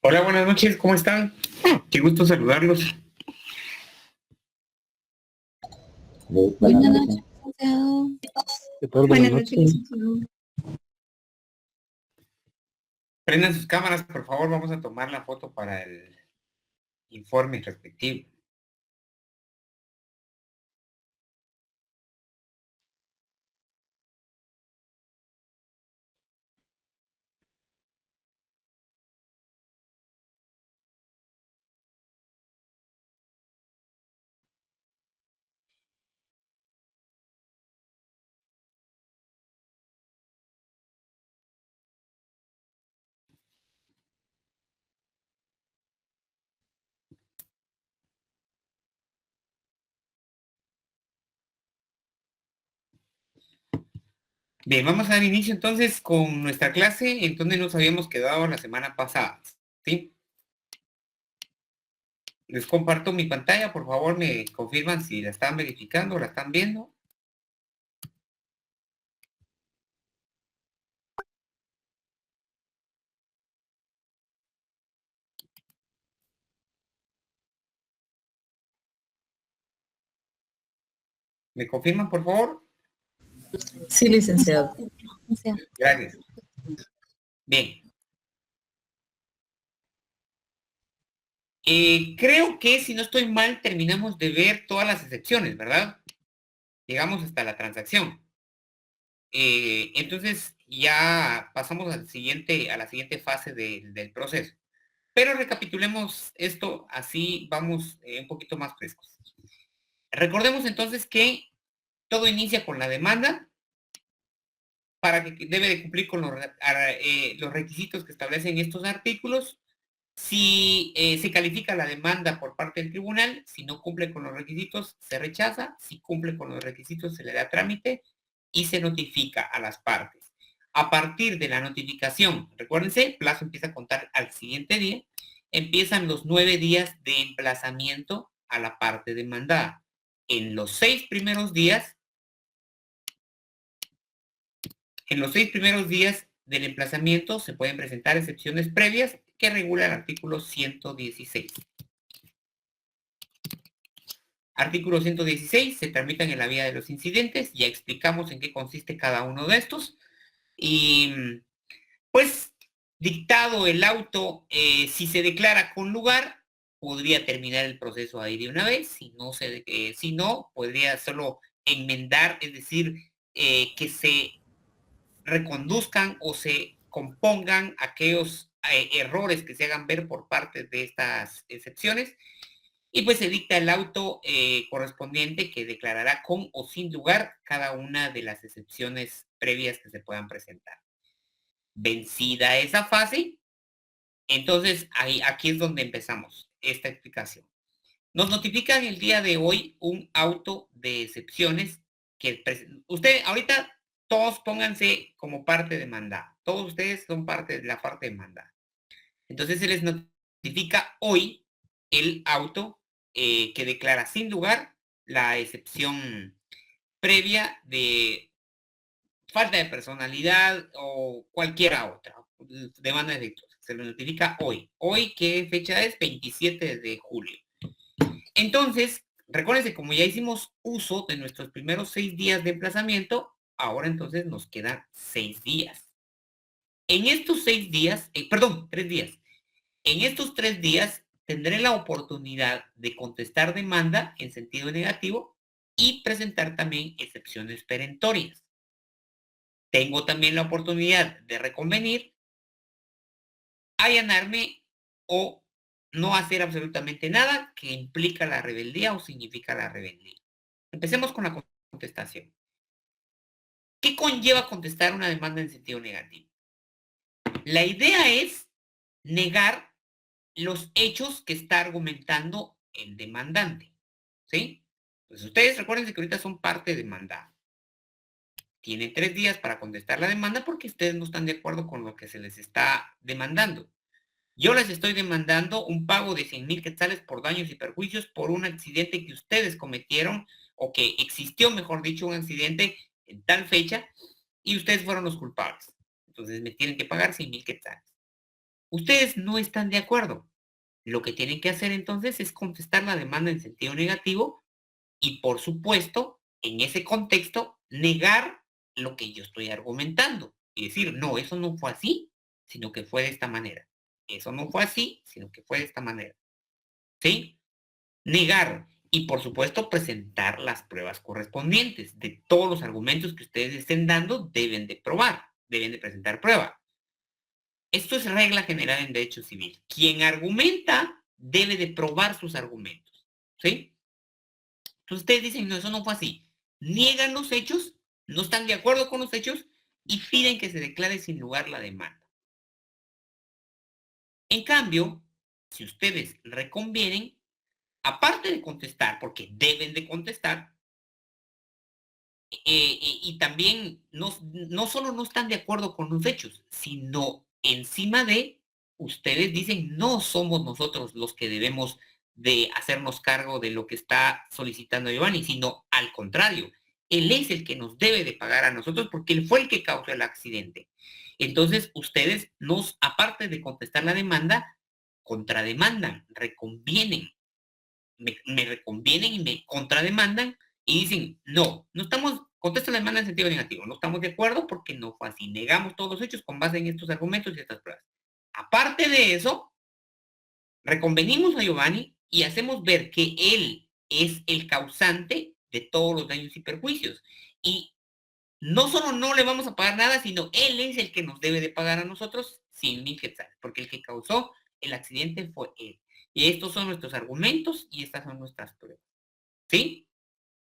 Hola, buenas noches, ¿cómo están? Qué gusto saludarlos. Buenas Buenas noches. noches, licenciado. ¿Qué tal? Buenas Buenas noches, noches. licenciado. Prendan sus cámaras, por favor, vamos a tomar la foto para el informe respectivo. Bien, vamos a dar inicio entonces con nuestra clase en donde nos habíamos quedado la semana pasada, ¿sí? Les comparto mi pantalla, por favor, me confirman si la están verificando o la están viendo. ¿Me confirman, por favor? Sí, licenciado. Gracias. Bien. Creo que, si no estoy mal, terminamos de ver todas las excepciones, ¿verdad? Llegamos hasta la transacción. Entonces ya pasamos a la siguiente fase del proceso. Pero recapitulemos esto, así vamos un poquito más frescos. Recordemos entonces que todo inicia con la demanda, para que debe de cumplir con los requisitos que establecen estos artículos. Si se califica la demanda por parte del tribunal, si no cumple con los requisitos, se rechaza. Si cumple con los requisitos, se le da trámite y se notifica a las partes. A partir de la notificación, recuérdense, el plazo empieza a contar al siguiente día, empiezan los 9 días de emplazamiento a la parte demandada. En los 6 primeros días, del emplazamiento se pueden presentar excepciones previas que regula el artículo 116. Artículo 116, se tramitan en la vía de los incidentes. Ya explicamos en qué consiste cada uno de estos. Y pues, dictado el auto, si se declara con lugar, podría terminar el proceso ahí de una vez. Si no, podría solo enmendar, es decir, que se reconduzcan o se compongan aquellos errores que se hagan ver por parte de estas excepciones. Y pues se dicta el auto correspondiente, que declarará con o sin lugar cada una de las excepciones previas que se puedan presentar. Vencida esa fase, entonces aquí es donde empezamos esta explicación. Nos notifican el día de hoy un auto de excepciones que usted ahorita todos pónganse como parte demandada. Todos ustedes son parte de la parte demandada. Entonces se les notifica hoy el auto que declara sin lugar la excepción previa de falta de personalidad o cualquiera otra demanda de delitos. Se lo notifica hoy. Hoy, ¿qué fecha es? 27 de julio. Entonces, recuérdense, como ya hicimos uso de nuestros primeros 6 días de emplazamiento, ahora entonces nos quedan 6 días. En estos 6 días, 3 días. En estos 3 días tendré la oportunidad de contestar demanda en sentido negativo y presentar también excepciones perentorias. Tengo también la oportunidad de reconvenir, allanarme o no hacer absolutamente nada que implica la rebeldía o significa la rebeldía. Empecemos con la contestación. ¿Qué conlleva contestar una demanda en sentido negativo? La idea es negar los hechos que está argumentando el demandante, ¿sí? Pues ustedes recuerden que ahorita son parte demandada. Tienen 3 días para contestar la demanda porque ustedes no están de acuerdo con lo que se les está demandando. Yo les estoy demandando un pago de 100,000 quetzales por daños y perjuicios por un accidente que ustedes cometieron, o que existió, mejor dicho, un accidente en tal fecha y ustedes fueron los culpables. Entonces me tienen que pagar 100,000 quetzales. Ustedes no están de acuerdo. Lo que tienen que hacer entonces es contestar la demanda en sentido negativo y, por supuesto, en ese contexto, negar lo que yo estoy argumentando y decir, no, eso no fue así, sino que fue de esta manera. Eso no fue así, sino que fue de esta manera. ¿Sí? Negar y, por supuesto, presentar las pruebas correspondientes. De todos los argumentos que ustedes estén dando, deben de probar, deben de presentar prueba. Esto es regla general en derecho civil. Quien argumenta debe de probar sus argumentos. ¿Sí? Entonces ustedes dicen, no, eso no fue así. Niegan los hechos, no están de acuerdo con los hechos y piden que se declare sin lugar la demanda. En cambio, si ustedes reconvienen, aparte de contestar, porque deben de contestar, y también no solo no están de acuerdo con los hechos, sino encima de, ustedes dicen, no somos nosotros los que debemos de hacernos cargo de lo que está solicitando Giovanni, sino al contrario, él es el que nos debe de pagar a nosotros porque él fue el que causó el accidente. Entonces, ustedes aparte de contestar la demanda, contrademandan, reconvienen, me reconvienen y me contrademandan y dicen, no estamos, contesta la demanda en sentido negativo, no estamos de acuerdo porque no fue así, negamos todos los hechos con base en estos argumentos y estas pruebas. Aparte de eso, reconvenimos a Giovanni y hacemos ver que él es el causante de todos los daños y perjuicios. Y no solo no le vamos a pagar nada, sino él es el que nos debe de pagar a nosotros 100,000 quetzales, porque el que causó el accidente fue él. Y estos son nuestros argumentos y estas son nuestras pruebas. ¿Sí?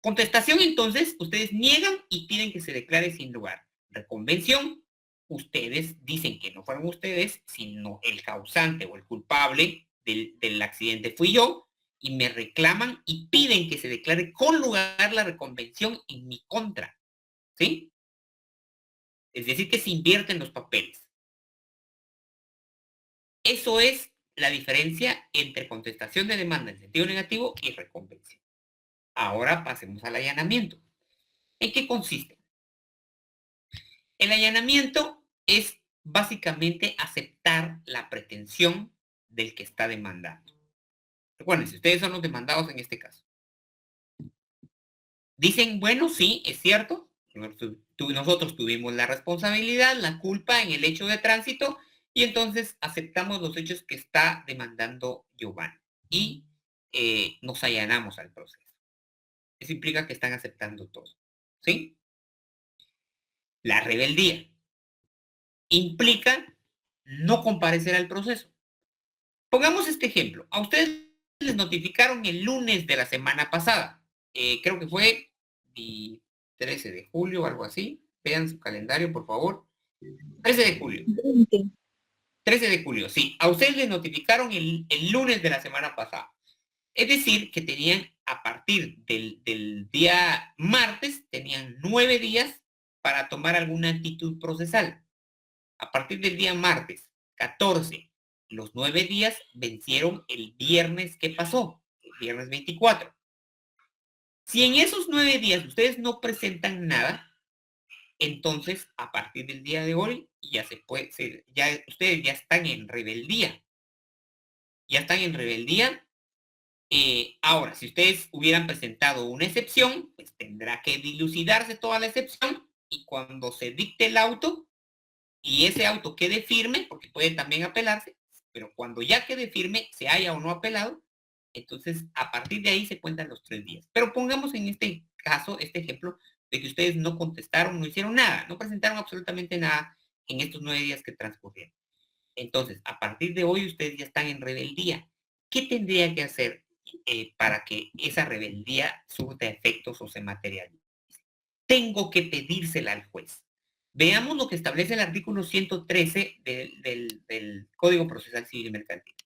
Contestación, entonces, ustedes niegan y piden que se declare sin lugar. Reconvención, ustedes dicen que no fueron ustedes, sino el causante o el culpable del accidente fui yo, y me reclaman y piden que se declare con lugar la reconvención en mi contra. ¿Sí? Es decir, que se invierten los papeles. Eso es la diferencia entre contestación de demanda en sentido negativo y reconvención. Ahora pasemos al allanamiento. ¿En qué consiste? El allanamiento es básicamente aceptar la pretensión del que está demandando. Recuerden, si ustedes son los demandados en este caso. Dicen, bueno, sí, es cierto, nosotros tuvimos la responsabilidad, la culpa en el hecho de tránsito, y entonces aceptamos los hechos que está demandando Giovanni. Y nos allanamos al proceso. Eso implica que están aceptando todo. ¿Sí? La rebeldía implica no comparecer al proceso. Pongamos este ejemplo. A ustedes les notificaron el lunes de la semana pasada. Creo que fue el 13 de julio o algo así. Vean su calendario, por favor. 13 de julio. 13 de julio, sí. A ustedes les notificaron el lunes de la semana pasada. Es decir, que tenían a partir del día martes, tenían 9 días para tomar alguna actitud procesal. A partir del día martes 14, los 9 días vencieron el viernes que pasó, el viernes 24. Si en esos 9 días ustedes no presentan nada, entonces a partir del día de hoy ya ustedes ya están en rebeldía. Ya están en rebeldía. Ahora, si ustedes hubieran presentado una excepción, pues tendrá que dilucidarse toda la excepción y cuando se dicte el auto y ese auto quede firme, porque puede también apelarse, pero cuando ya quede firme, se haya o no apelado, entonces a partir de ahí se cuentan los 3 días. Pero pongamos en este caso, este ejemplo, de que ustedes no contestaron, no hicieron nada, no presentaron absolutamente nada en estos 9 días que transcurrieron. Entonces, a partir de hoy ustedes ya están en rebeldía. ¿Qué tendría que hacer para que esa rebeldía surta efectos o se materialice? Tengo que pedírsela al juez. Veamos lo que establece el artículo 113 del Código Procesal Civil y Mercantil.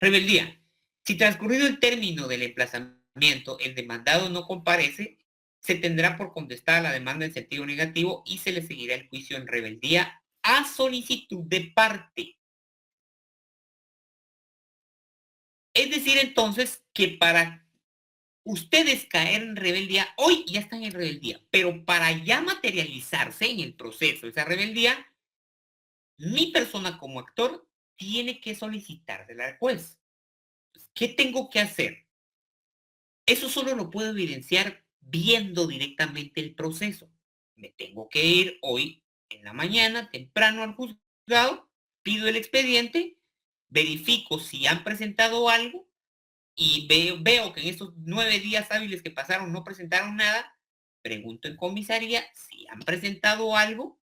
Rebeldía. Si transcurrido el término del emplazamiento, el demandado no comparece, se tendrá por contestada la demanda en sentido negativo y se le seguirá el juicio en rebeldía a solicitud de parte. Es decir, entonces, que para ustedes caer en rebeldía, hoy ya están en rebeldía, pero para ya materializarse en el proceso esa rebeldía, mi persona como actor tiene que solicitársela al juez. ¿Qué tengo que hacer? Eso solo lo puedo evidenciar viendo directamente el proceso. Me tengo que ir hoy en la mañana, temprano al juzgado, pido el expediente, verifico si han presentado algo y veo que en estos 9 días hábiles que pasaron no presentaron nada, pregunto en comisaría si han presentado algo,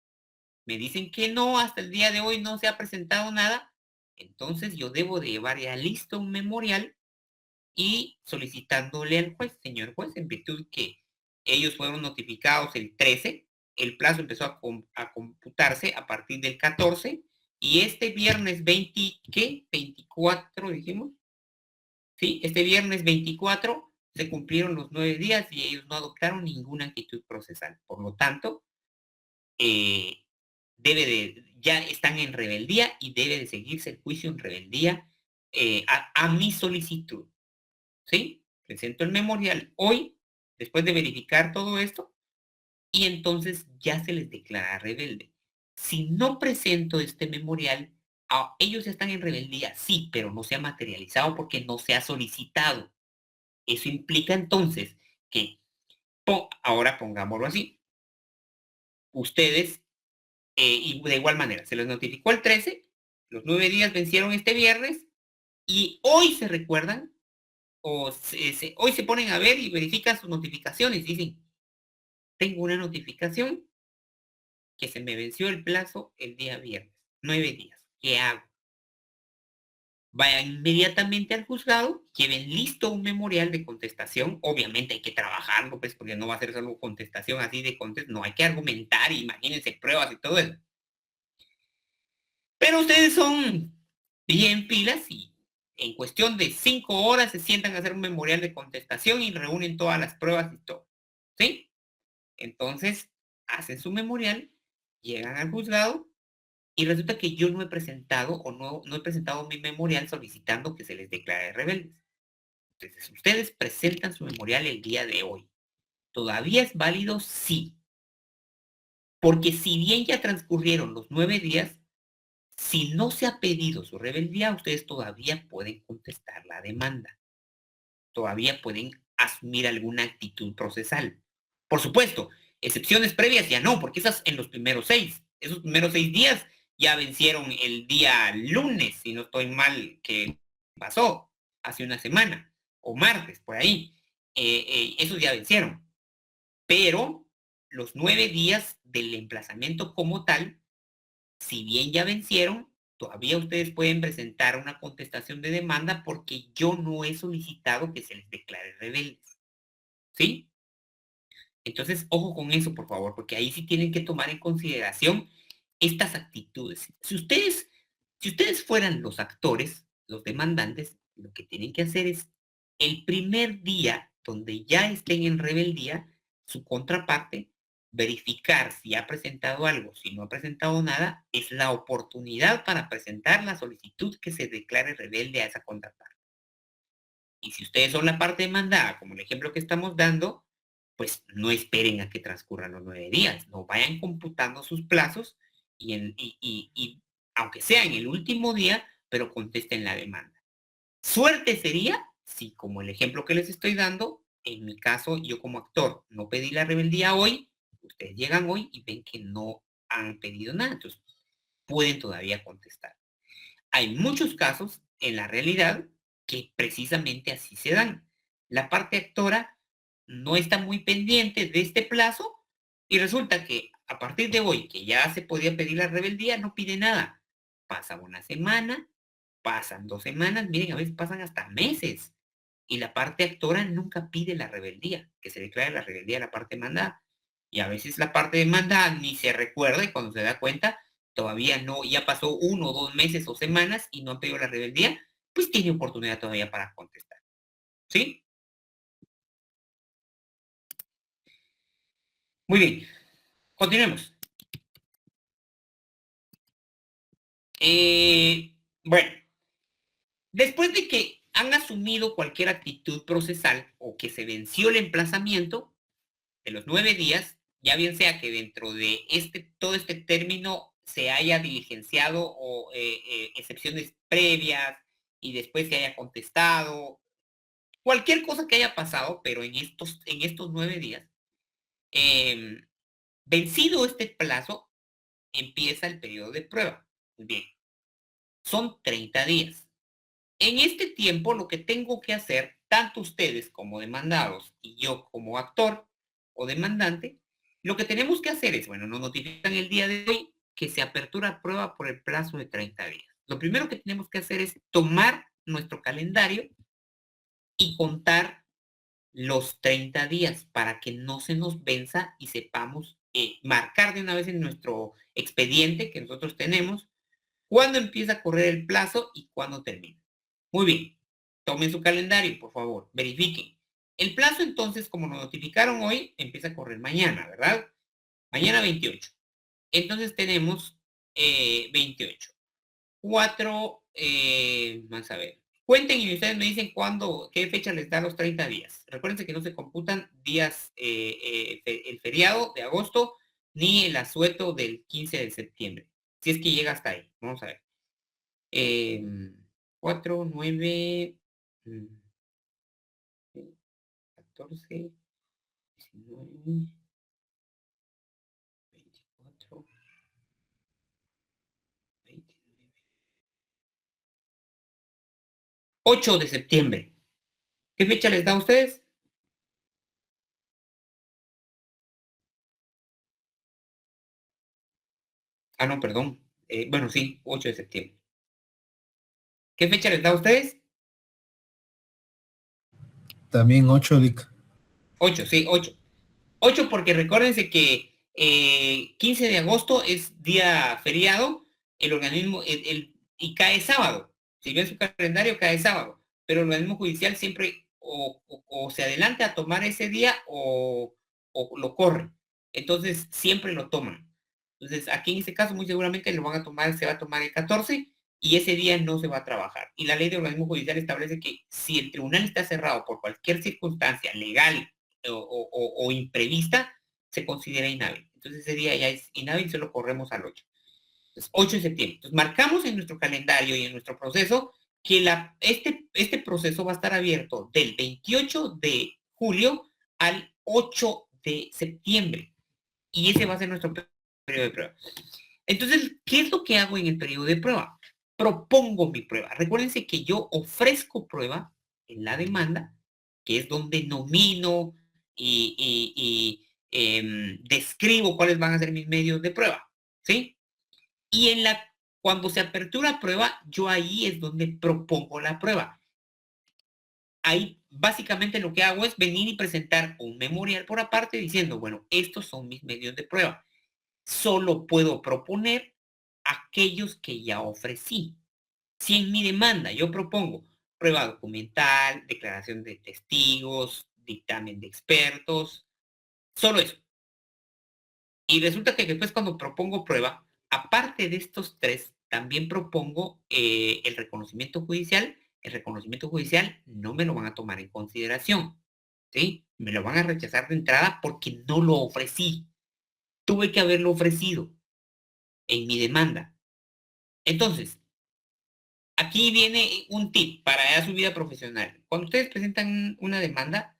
me dicen que no, hasta el día de hoy no se ha presentado nada, entonces yo debo de llevar ya listo un memorial y solicitándole al juez, señor juez, en virtud que ellos fueron notificados el 13, el plazo empezó a computarse a partir del 14, y este viernes 20, ¿qué? 24 dijimos. Sí, este viernes 24 se cumplieron los 9 días y ellos no adoptaron ninguna actitud procesal. Por lo tanto, ya están en rebeldía y debe de seguirse el juicio en rebeldía a mi solicitud. ¿Sí? Presento el memorial hoy, después de verificar todo esto, y entonces ya se les declara rebelde. Si no presento este memorial, ellos están en rebeldía, sí, pero no se ha materializado porque no se ha solicitado. Eso implica entonces que, ahora pongámoslo así, ustedes, y de igual manera, se les notificó el 13, los 9 días vencieron este viernes, y hoy se recuerdan, o hoy se ponen a ver y verifican sus notificaciones y dicen, tengo una notificación que se me venció el plazo el día viernes, 9 días, ¿qué hago? Vayan inmediatamente al juzgado, lleven listo un memorial de contestación, obviamente hay que trabajarlo, pues, porque no va a ser solo contestación así de no, hay que argumentar, imagínense pruebas y todo eso. Pero ustedes son bien pilas y en cuestión de 5 horas se sientan a hacer un memorial de contestación y reúnen todas las pruebas y todo, ¿sí? Entonces, hacen su memorial, llegan al juzgado y resulta que yo no he presentado o no he presentado mi memorial solicitando que se les declare rebeldes. Entonces, ustedes presentan su memorial el día de hoy. ¿Todavía es válido? Sí. Porque si bien ya transcurrieron los 9 días, si no se ha pedido su rebeldía, ustedes todavía pueden contestar la demanda. Todavía pueden asumir alguna actitud procesal. Por supuesto, excepciones previas ya no, porque esas en los primeros 6. Esos primeros 6 días ya vencieron el día lunes, si no estoy mal, que pasó hace una semana, o martes, por ahí. Esos ya vencieron. Pero los 9 días del emplazamiento como tal, si bien ya vencieron, todavía ustedes pueden presentar una contestación de demanda porque yo no he solicitado que se les declare rebeldes. ¿Sí? Entonces, ojo con eso, por favor, porque ahí sí tienen que tomar en consideración estas actitudes. Si ustedes fueran los actores, los demandantes, lo que tienen que hacer es el primer día donde ya estén en rebeldía, su contraparte, verificar si ha presentado algo, si no ha presentado nada, es la oportunidad para presentar la solicitud que se declare rebelde a esa contraparte. Y si ustedes son la parte demandada, como el ejemplo que estamos dando, pues no esperen a que transcurran los 9 días, no vayan computando sus plazos y aunque sea en el último día, pero contesten la demanda. Suerte sería si, como el ejemplo que les estoy dando, en mi caso, yo como actor no pedí la rebeldía hoy, ustedes llegan hoy y ven que no han pedido nada, entonces pueden todavía contestar. Hay muchos casos en la realidad que precisamente así se dan. La parte actora no está muy pendiente de este plazo y resulta que a partir de hoy, que ya se podía pedir la rebeldía, no pide nada. Pasa una semana, pasan 2 semanas, miren, a veces pasan hasta meses. Y la parte actora nunca pide la rebeldía, que se declare la rebeldía a la parte demandada. Y a veces la parte demandada ni se recuerda y cuando se da cuenta, todavía no, ya pasó 1 o 2 meses o semanas y no han pedido la rebeldía, pues tiene oportunidad todavía para contestar. ¿Sí? Muy bien. Continuemos. Bueno, después de que han asumido cualquier actitud procesal o que se venció el emplazamiento de los 9 días, ya bien sea que dentro de todo este término se haya diligenciado o excepciones previas y después se haya contestado, cualquier cosa que haya pasado, pero en estos 9 días, vencido este plazo, empieza el periodo de prueba. Muy bien, son 30 días. En este tiempo, lo que tengo que hacer, tanto ustedes como demandados y yo como actor o demandante, lo que tenemos que hacer es, bueno, nos notifican el día de hoy que se apertura prueba por el plazo de 30 días. Lo primero que tenemos que hacer es tomar nuestro calendario y contar los 30 días para que no se nos venza y sepamos marcar de una vez en nuestro expediente que nosotros tenemos cuándo empieza a correr el plazo y cuándo termina. Muy bien, tomen su calendario, por favor, verifiquen. El plazo entonces, como nos notificaron hoy, empieza a correr mañana, ¿verdad? Mañana 28. Entonces tenemos 28. 4, vamos a ver. Cuenten y ustedes me dicen qué fecha les da los 30 días. Recuerden que no se computan días, el feriado de agosto, ni el asueto del 15 de septiembre. Si es que llega hasta ahí. Vamos a ver. 4, 9, 14, 19, 24, 29. 8 de septiembre. ¿Qué fecha les da a ustedes? Ah, no, perdón. Bueno, sí, 8 de septiembre. ¿Qué fecha les da a ustedes? También 8, Lic. 8, sí, 8. 8 porque recuérdense que 15 de agosto es día feriado, el organismo, y cae sábado. Si ven su calendario, cae sábado. Pero el organismo judicial siempre o se adelanta a tomar ese día o lo corre. Entonces, siempre lo toman. Entonces, aquí en este caso, muy seguramente se va a tomar el 14 y ese día no se va a trabajar. Y la ley de organismo judicial establece que si el tribunal está cerrado por cualquier circunstancia legal o imprevista, se considera inhábil. Entonces ese día ya es inhábil y se lo corremos al 8. Entonces, 8 de septiembre. Entonces marcamos en nuestro calendario y en nuestro proceso que este proceso va a estar abierto del 28 de julio al 8 de septiembre. Y ese va a ser nuestro periodo de prueba. Entonces, ¿qué es lo que hago en el periodo de prueba? Propongo mi prueba. Recuérdense que yo ofrezco prueba en la demanda, que es donde nomino y describo cuáles van a ser mis medios de prueba, ¿sí? Y cuando se apertura prueba, yo ahí es donde propongo la prueba. Ahí básicamente lo que hago es venir y presentar un memorial por aparte diciendo, bueno, estos son mis medios de prueba. Solo puedo proponer aquellos que ya ofrecí. Si en mi demanda yo propongo prueba documental, declaración de testigos, dictamen de expertos, solo eso. Y resulta que después cuando propongo prueba, aparte de estos 3, también propongo el reconocimiento judicial. El reconocimiento judicial no me lo van a tomar en consideración, ¿sí? Me lo van a rechazar de entrada porque no lo ofrecí. Tuve que haberlo ofrecido en mi demanda. Entonces, aquí viene un tip para su vida profesional. Cuando ustedes presentan una demanda,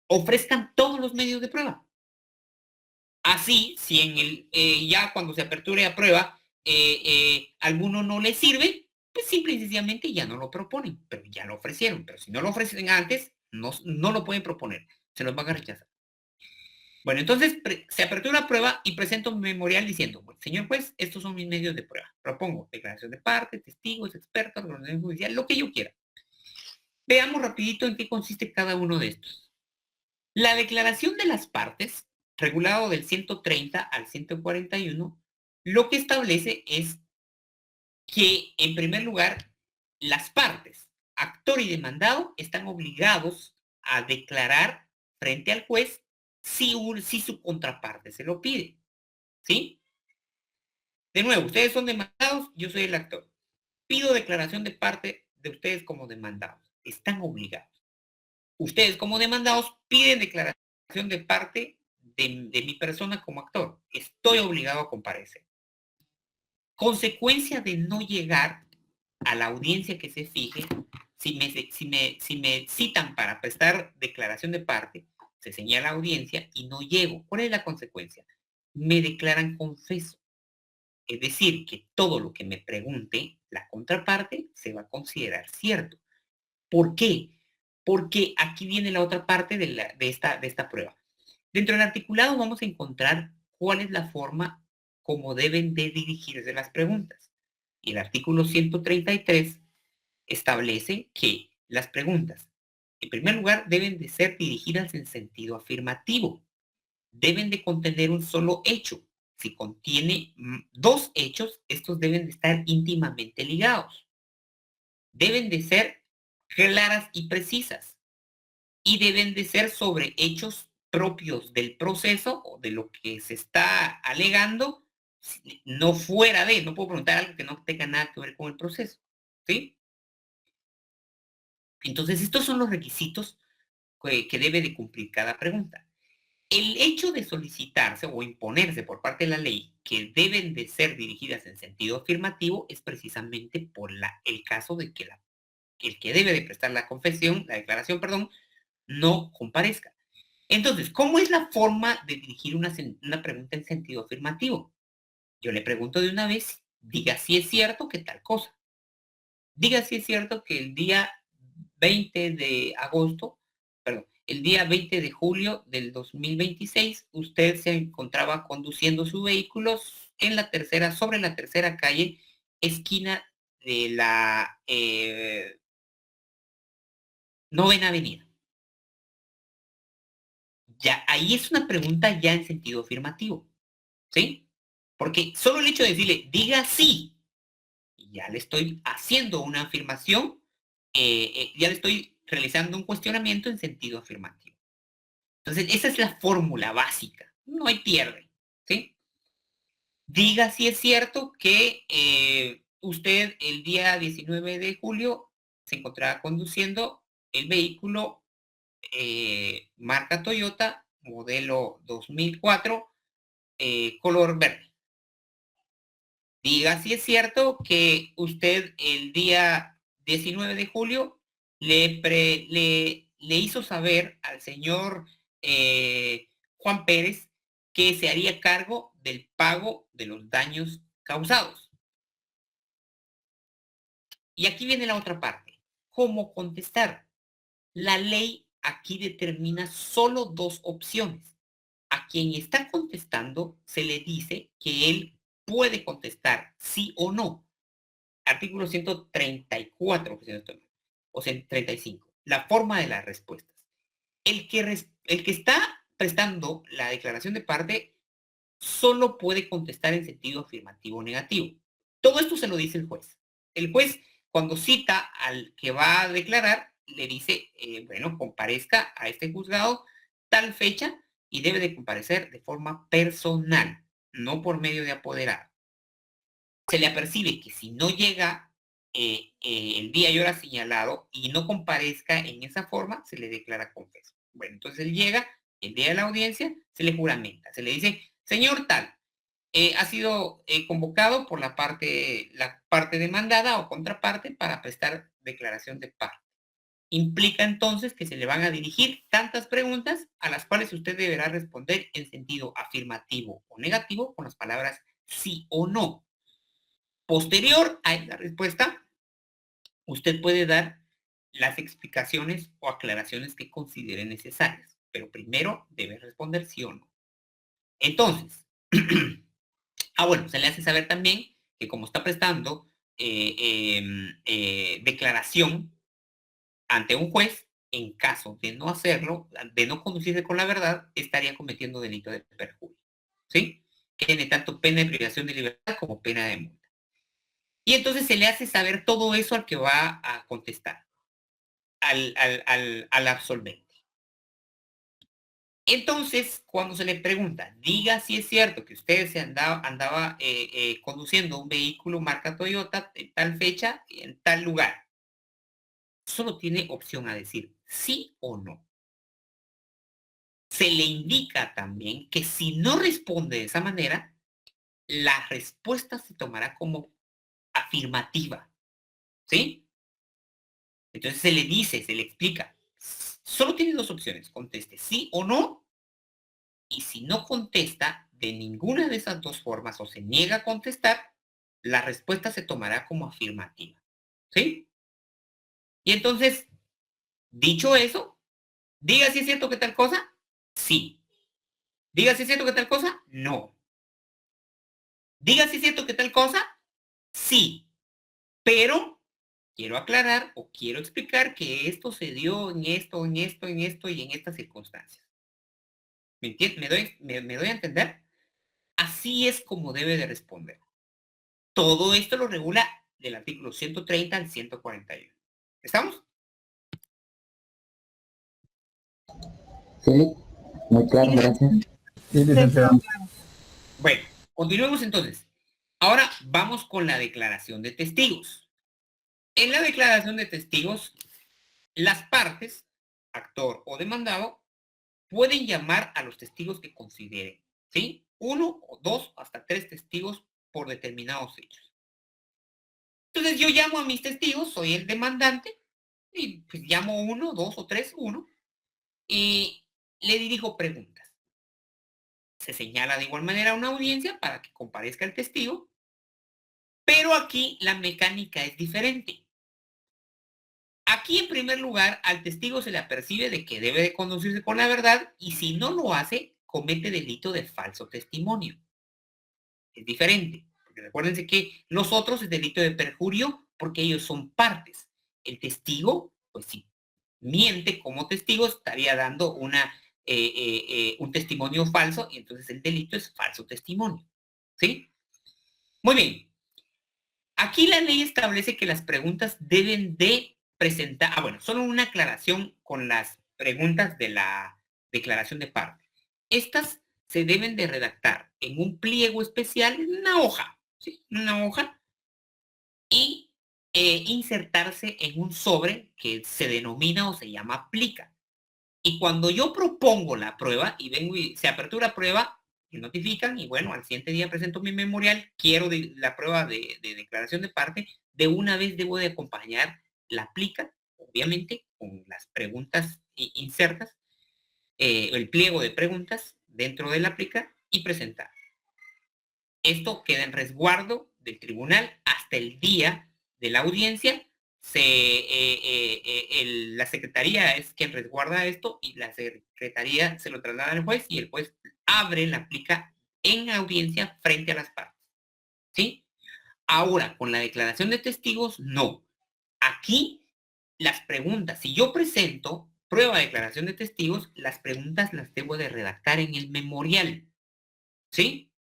ofrezcan todos los medios de prueba. Así, si ya cuando se aperture a prueba, alguno no les sirve, pues simple y sencillamente ya no lo proponen, pero ya lo ofrecieron. Pero si no lo ofrecen antes, no lo pueden proponer, se los van a rechazar. Bueno, entonces se apertura la prueba y presento un memorial diciendo, bueno, señor juez, estos son mis medios de prueba. Propongo declaración de parte, testigos, expertos, organización judicial, lo que yo quiera. Veamos rapidito en qué consiste cada uno de estos. La declaración de las partes, regulado del 130 al 141, lo que establece es que, en primer lugar, las partes, actor y demandado, están obligados a declarar frente al juez si su contraparte se lo pide, ¿sí? De nuevo, ustedes son demandados, yo soy el actor. Pido declaración de parte de ustedes como demandados. Están obligados. Ustedes como demandados piden declaración de parte de mi persona como actor. Estoy obligado a comparecer. Consecuencia de no llegar a la audiencia que se fije, si me citan para prestar declaración de parte, se señala audiencia y no llego. ¿Cuál es la consecuencia? Me declaran confeso. Es decir, que todo lo que me pregunte la contraparte se va a considerar cierto. ¿Por qué? Porque aquí viene la otra parte de esta prueba. Dentro del articulado vamos a encontrar cuál es la forma como deben de dirigirse las preguntas. Y el artículo 133 establece que las preguntas, en primer lugar, deben de ser dirigidas en sentido afirmativo. Deben de contener un solo hecho. Si contiene dos hechos, estos deben de estar íntimamente ligados. Deben de ser claras y precisas. Y deben de ser sobre hechos propios del proceso o de lo que se está alegando, no fuera de, no puedo preguntar algo que no tenga nada que ver con el proceso, ¿sí? Entonces, estos son los requisitos que debe de cumplir cada pregunta. El hecho de solicitarse o imponerse por parte de la ley que deben de ser dirigidas en sentido afirmativo es precisamente por el caso de que el que debe de prestar la declaración, no comparezca. Entonces, ¿cómo es la forma de dirigir una pregunta en sentido afirmativo? Yo le pregunto de una vez, diga si es cierto que tal cosa. Diga si es cierto que el día 20 de agosto, perdón, el día 20 de julio del 2026, usted se encontraba conduciendo su vehículo sobre la tercera calle, esquina de la 9ª Avenida. Ya, ahí es una pregunta ya en sentido afirmativo, ¿sí? Porque solo el hecho de decirle, diga sí, ya le estoy haciendo una afirmación, ya le estoy realizando un cuestionamiento en sentido afirmativo. Entonces, esa es la fórmula básica, no hay pierde, ¿sí? Diga si es cierto que usted el día 19 de julio se encontraba conduciendo el vehículo marca Toyota, modelo 2004, color verde. Diga si es cierto que usted el día 19 de julio le hizo saber al señor Juan Pérez que se haría cargo del pago de los daños causados. Y aquí viene la otra parte. ¿Cómo contestar? La ley aquí determina solo dos opciones. A quien está contestando se le dice que él puede contestar sí o no. Artículo 134, o 135. La forma de las respuestas. El que está prestando la declaración de parte solo puede contestar en sentido afirmativo o negativo. Todo esto se lo dice el juez. El juez, cuando cita al que va a declarar, le dice, bueno, comparezca a este juzgado tal fecha y debe de comparecer de forma personal, no por medio de apoderado. Se le apercibe que si no llega el día y hora señalado y no comparezca en esa forma, se le declara confeso. Bueno, entonces él llega, el día de la audiencia, se le juramenta, se le dice, señor tal, ha sido convocado por la parte demandada o contraparte para prestar declaración de parte. Implica entonces que se le van a dirigir tantas preguntas a las cuales usted deberá responder en sentido afirmativo o negativo con las palabras sí o no. Posterior a la respuesta, usted puede dar las explicaciones o aclaraciones que considere necesarias, pero primero debe responder sí o no. Entonces, bueno, se le hace saber también que como está prestando declaración ante un juez, en caso de no hacerlo, de no conducirse con la verdad, estaría cometiendo delito de perjurio, ¿sí? Que tiene tanto pena de privación de libertad como pena de multa. Y entonces se le hace saber todo eso al que va a contestar, al absolvente. Entonces, cuando se le pregunta, diga si es cierto que usted se andaba conduciendo un vehículo marca Toyota en tal fecha y en tal lugar, solo tiene opción a decir sí o no. Se le indica también que si no responde de esa manera, la respuesta se tomará como afirmativa, ¿sí? Entonces se le dice, se le explica, solo tiene dos opciones, conteste sí o no, y si no contesta de ninguna de esas dos formas o se niega a contestar, la respuesta se tomará como afirmativa, ¿sí? Y entonces, dicho eso, diga si es cierto que tal cosa, sí. Diga si es cierto que tal cosa, no. Diga si es cierto que tal cosa, sí. Pero quiero aclarar o quiero explicar que esto se dio en esto, en esto, en esto y en estas circunstancias. ¿Me entiendes? ¿Me doy a entender? Así es como debe de responder. Todo esto lo regula del artículo 130 al 141. ¿Estamos? Sí, muy claro, gracias. Sí, licenciado. Bueno, continuemos entonces. Ahora vamos con la declaración de testigos. En la declaración de testigos, las partes, actor o demandado, pueden llamar a los testigos que consideren, ¿sí? 1 o 2 hasta 3 testigos por determinados hechos. Entonces yo llamo a mis testigos, soy el demandante, y pues llamo 1, 2 o 3, 1, y le dirijo preguntas. Se señala de igual manera una audiencia para que comparezca el testigo, pero aquí la mecánica es diferente. Aquí, en primer lugar, al testigo se le apercibe de que debe de conducirse con la verdad y si no lo hace, comete delito de falso testimonio. Es diferente, porque recuérdense que los otros es delito de perjurio porque ellos son partes. El testigo, pues si miente como testigo, estaría dando un testimonio falso y entonces el delito es falso testimonio. ¿Sí? Muy bien. Aquí la ley establece que las preguntas deben de presentar, bueno, solo una aclaración con las preguntas de la declaración de parte. Estas se deben de redactar en un pliego especial, en una hoja, ¿sí? Una hoja, y insertarse en un sobre que se denomina o se llama plica. Y cuando yo propongo la prueba y vengo y se apertura prueba, me notifican y bueno, al siguiente día presento mi memorial, quiero la prueba de declaración de parte, de una vez debo de acompañar la plica, obviamente, con las preguntas insertas, el pliego de preguntas dentro de la plica y presentar. Esto queda en resguardo del tribunal hasta el día de la audiencia. La secretaría es quien resguarda esto y la secretaría se lo traslada al juez y el juez abre la plica en audiencia frente a las partes. ¿Sí? Ahora, con la declaración de testigos, no. Aquí, las preguntas, si yo presento prueba de declaración de testigos, las preguntas las debo de redactar en el memorial. ¿Sí?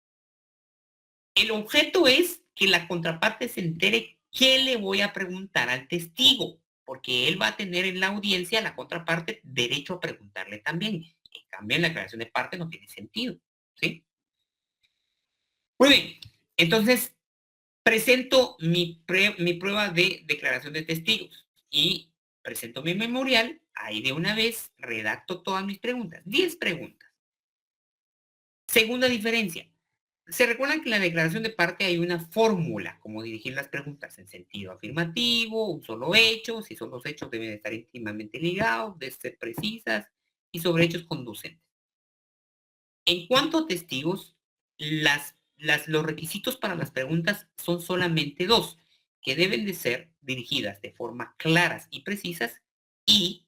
El objeto es que la contraparte se entere qué le voy a preguntar al testigo, porque él va a tener en la audiencia, la contraparte, derecho a preguntarle también. En cambio, en la declaración de parte no tiene sentido, ¿sí? Muy bien, entonces presento mi prueba de declaración de testigos y presento mi memorial, ahí de una vez redacto todas mis preguntas, 10 preguntas. Segunda diferencia, se recuerdan que en la declaración de parte hay una fórmula, como dirigir las preguntas en sentido afirmativo, un solo hecho, si son los hechos deben estar íntimamente ligados, deben ser precisas y sobre hechos conducentes. En cuanto a testigos, los requisitos para las preguntas son solamente dos, que deben de ser dirigidas de forma claras y precisas y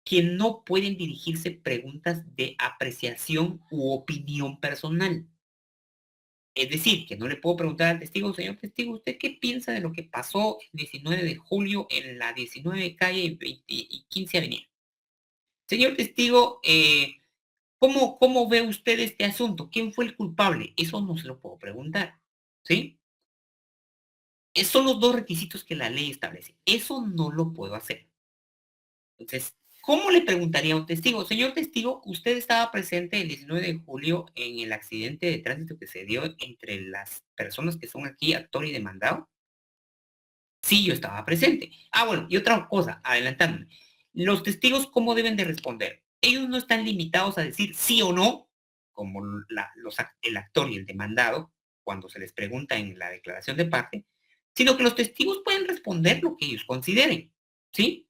que no pueden dirigirse preguntas de apreciación u opinión personal. Es decir, que no le puedo preguntar al testigo, señor testigo, ¿usted qué piensa de lo que pasó el 19 de julio en la 19 calle y 15 avenida? Señor testigo, ¿cómo ve usted este asunto? ¿Quién fue el culpable? Eso no se lo puedo preguntar, ¿sí? Esos son los dos requisitos que la ley establece. Eso no lo puedo hacer. Entonces, ¿cómo le preguntaría a un testigo? Señor testigo, ¿usted estaba presente el 19 de julio en el accidente de tránsito que se dio entre las personas que son aquí actor y demandado? Sí, yo estaba presente. Ah, bueno, y otra cosa, adelantándome. Los testigos, ¿cómo deben de responder? Ellos no están limitados a decir sí o no, como el actor y el demandado, cuando se les pregunta en la declaración de parte, sino que los testigos pueden responder lo que ellos consideren, ¿sí?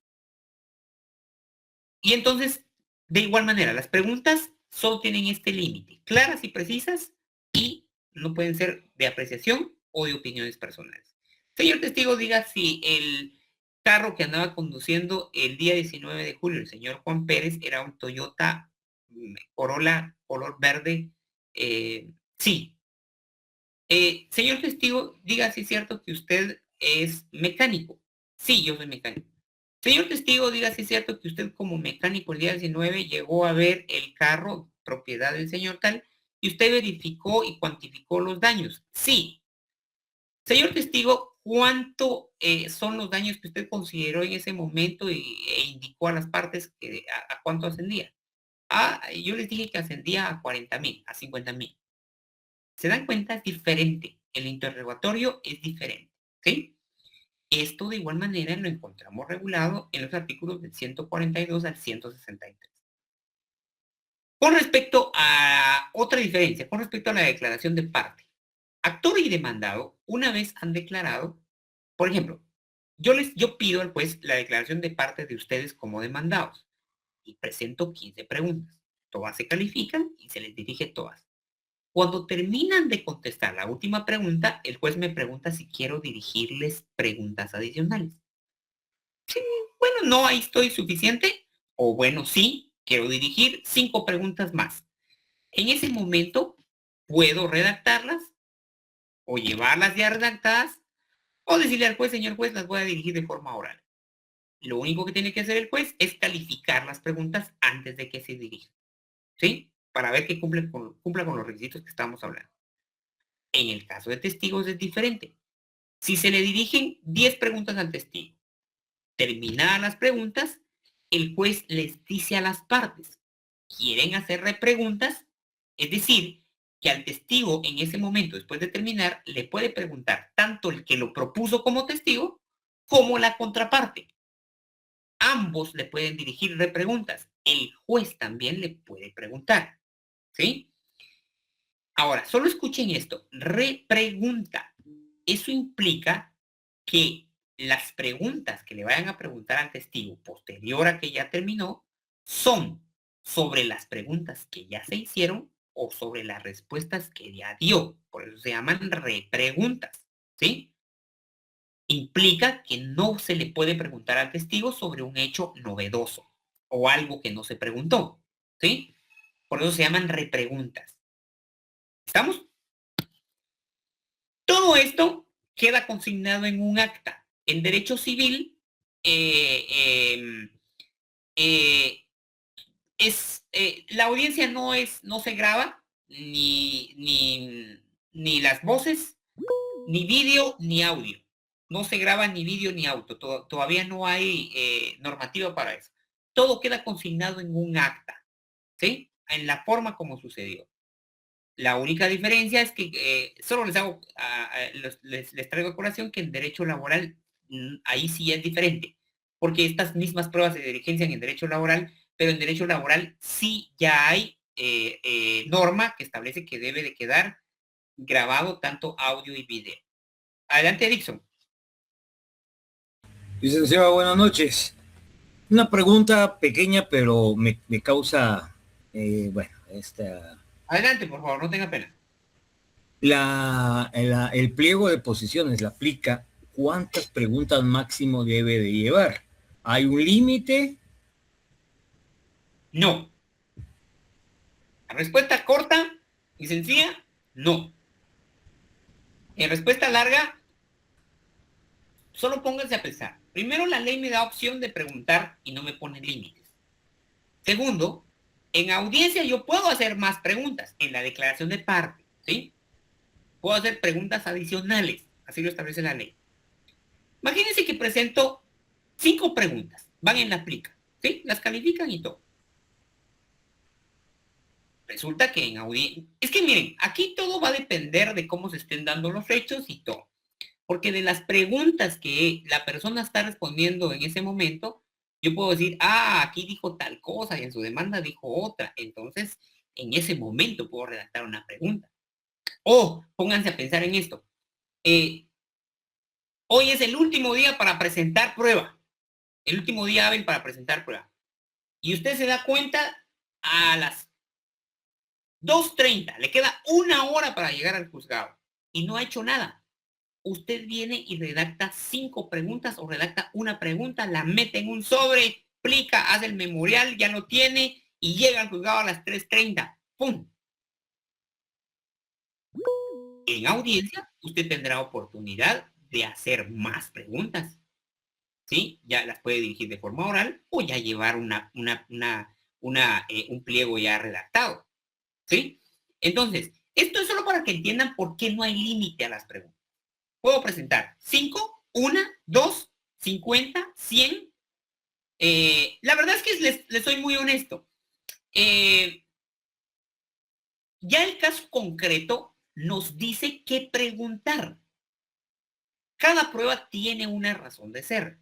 Y entonces, de igual manera, las preguntas solo tienen este límite, claras y precisas, y no pueden ser de apreciación o de opiniones personales. Señor testigo, diga si el carro que andaba conduciendo el día 19 de julio el señor Juan Pérez era un Toyota Corolla color verde. Sí. Señor testigo, diga si es cierto que usted es mecánico. Sí, yo soy mecánico. Señor testigo, diga si es cierto que usted como mecánico el día 19 llegó a ver el carro propiedad del señor tal y usted verificó y cuantificó los daños. Sí. Señor testigo, ¿cuánto son los daños que usted consideró en ese momento e indicó a las partes a cuánto ascendía? Yo les dije que ascendía a 40,000, a 50,000. ¿Se dan cuenta? Es diferente. El interrogatorio es diferente. ¿Sí? Esto de igual manera lo encontramos regulado en los artículos del 142 al 163. Con respecto a otra diferencia, con respecto a la declaración de parte. Actor y demandado, una vez han declarado, por ejemplo, yo pido al juez la declaración de parte de ustedes como demandados y presento 15 preguntas. Todas se califican y se les dirige todas. Cuando terminan de contestar la última pregunta, el juez me pregunta si quiero dirigirles preguntas adicionales. Sí, bueno, no, ahí estoy suficiente. O bueno, sí, quiero dirigir 5 preguntas más. En ese momento, puedo redactarlas o llevarlas ya redactadas o decirle al juez, señor juez, las voy a dirigir de forma oral. Lo único que tiene que hacer el juez es calificar las preguntas antes de que se dirijan. ¿Sí? Para ver que cumpla con los requisitos que estamos hablando. En el caso de testigos es diferente. Si se le dirigen 10 preguntas al testigo, terminadas las preguntas, el juez les dice a las partes, ¿quieren hacer repreguntas? Es decir, que al testigo en ese momento, después de terminar, le puede preguntar tanto el que lo propuso como testigo, como la contraparte. Ambos le pueden dirigir repreguntas. El juez también le puede preguntar. ¿Sí? Ahora, solo escuchen esto. Repregunta. Eso implica que las preguntas que le vayan a preguntar al testigo posterior a que ya terminó son sobre las preguntas que ya se hicieron o sobre las respuestas que ya dio. Por eso se llaman repreguntas. ¿Sí? Implica que no se le puede preguntar al testigo sobre un hecho novedoso o algo que no se preguntó. ¿Sí? Por eso se llaman repreguntas. ¿Estamos? Todo esto queda consignado en un acta. En derecho civil la audiencia no se graba, ni las voces, ni vídeo, ni audio. No se graba ni vídeo ni audio. Todavía no hay normativa para eso. Todo queda consignado en un acta, ¿sí? En la forma como sucedió. La única diferencia es que solo les traigo a colación que en derecho laboral ahí sí es diferente, porque estas mismas pruebas se diligencian en derecho laboral, pero en derecho laboral sí ya hay norma que establece que debe de quedar grabado tanto audio y video. Adelante, Dixon. Licenciado, buenas noches. Una pregunta pequeña, pero me causa, Adelante, por favor, no tenga pena. el pliego de posiciones la aplica. ¿Cuántas preguntas máximo debe de llevar? ¿Hay un límite? No. La respuesta corta y sencilla, no. En respuesta larga, solo pónganse a pensar. Primero, la ley me da opción de preguntar y no me pone límites. Segundo, en audiencia yo puedo hacer más preguntas en la declaración de parte, ¿sí? Puedo hacer preguntas adicionales, así lo establece la ley. Imagínense que presento 5 preguntas, van en la plica, ¿sí? Las califican y todo. Resulta que en audiencia... Es que miren, aquí todo va a depender de cómo se estén dando los hechos y todo. Porque de las preguntas que la persona está respondiendo en ese momento, yo puedo decir, aquí dijo tal cosa y en su demanda dijo otra. Entonces, en ese momento puedo redactar una pregunta. O pónganse a pensar en esto. Hoy es el último día para presentar prueba. El último día hábil para presentar prueba. Y usted se da cuenta a las 2:30. Le queda 1 hora para llegar al juzgado. Y no ha hecho nada. Usted viene y redacta 5 preguntas o redacta una pregunta, la mete en un sobre, aplica, hace el memorial, ya lo tiene y llega al juzgado a las 3:30. ¡Pum! En audiencia, usted tendrá oportunidad de hacer más preguntas. ¿Sí? Ya las puede dirigir de forma oral o ya llevar un pliego ya redactado. ¿Sí? Entonces, esto es solo para que entiendan por qué no hay límite a las preguntas. Puedo presentar 5, 1, 2, 50, 100. La verdad es que les soy muy honesto. Ya el caso concreto nos dice qué preguntar. Cada prueba tiene una razón de ser.